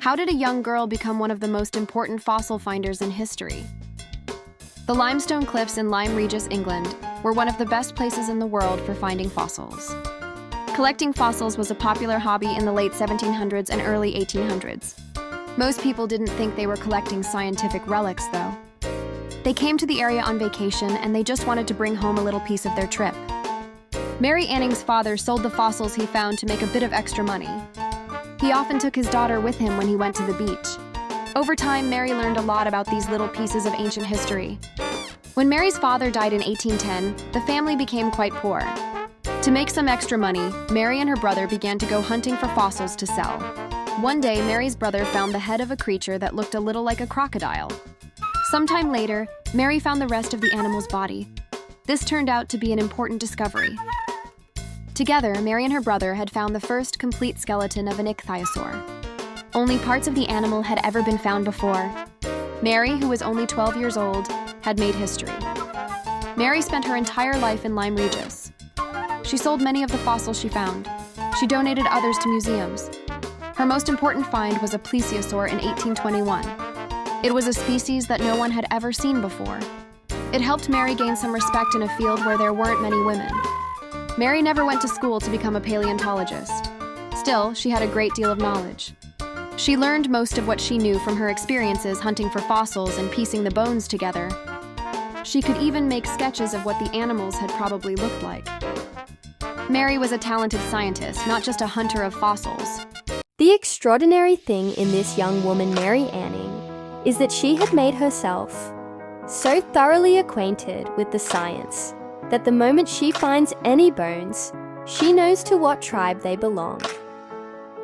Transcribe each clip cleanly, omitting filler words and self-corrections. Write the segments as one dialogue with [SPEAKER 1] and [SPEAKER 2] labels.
[SPEAKER 1] How did a young girl become one of the most important fossil finders in history? The limestone cliffs in Lyme Regis, England, were one of the best places in the world for finding fossils. Collecting fossils was a popular hobby in the late 1700s and early 1800s. Most people didn't think they were collecting scientific relics, though. They came to the area on vacation and they just wanted to bring home a little piece of their trip. Mary Anning's father sold the fossils he found to make a bit of extra money. He often took his daughter with him when he went to the beach. Over time, Mary learned a lot about these little pieces of ancient history. When Mary's father died in 1810, the family became quite poor. To make some extra money, Mary and her brother began to go hunting for fossils to sell. One day, Mary's brother found the head of a creature that looked a little like a crocodile. Sometime later, Mary found the rest of the animal's body. This turned out to be an important discovery. Together, Mary and her brother had found the first complete skeleton of an ichthyosaur. Only parts of the animal had ever been found before. Mary, who was only 12 years old, had made history. Mary spent her entire life in Lyme Regis. She sold many of the fossils she found. She donated others to museums. Her most important find was a plesiosaur in 1821. It was a species that no one had ever seen before. It helped Mary gain some respect in a field where there weren't many women. Mary never went to school to become a paleontologist. Still, she had a great deal of knowledge. She learned most of what she knew from her experiences hunting for fossils and piecing the bones together. She could even make sketches of what the animals had probably looked like. Mary was a talented scientist, not just a hunter of fossils.
[SPEAKER 2] The extraordinary thing in this young woman, Mary Anning, is that she had made herself so thoroughly acquainted with the science that the moment she finds any bones, she knows to what tribe they belong.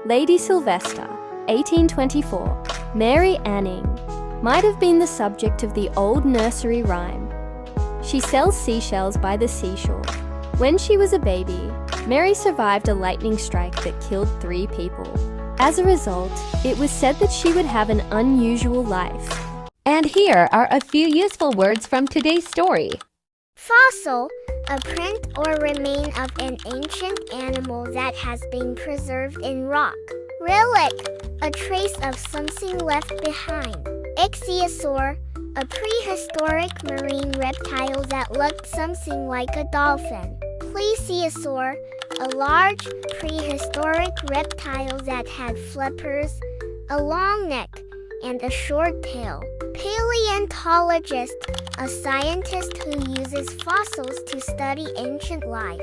[SPEAKER 2] Lady Sylvester, 1824, Mary Anning, might have been the subject of the old nursery rhyme. She sells seashells by the seashore. When she was a baby, Mary survived a lightning strike that killed 3 people. As a result, it was said that she would have an unusual life.
[SPEAKER 3] And here are a few useful words from today's story.
[SPEAKER 4] Fossil, a print or remain of an ancient animal that has been preserved in rock. Relic, a trace of something left behind. Ichthyosaur, a prehistoric marine reptile that looked something like a dolphin. Plesiosaur, a large prehistoric reptile that had flippers, a long neck, and a short tail. Paleontologist, a scientist who uses fossils to study ancient life.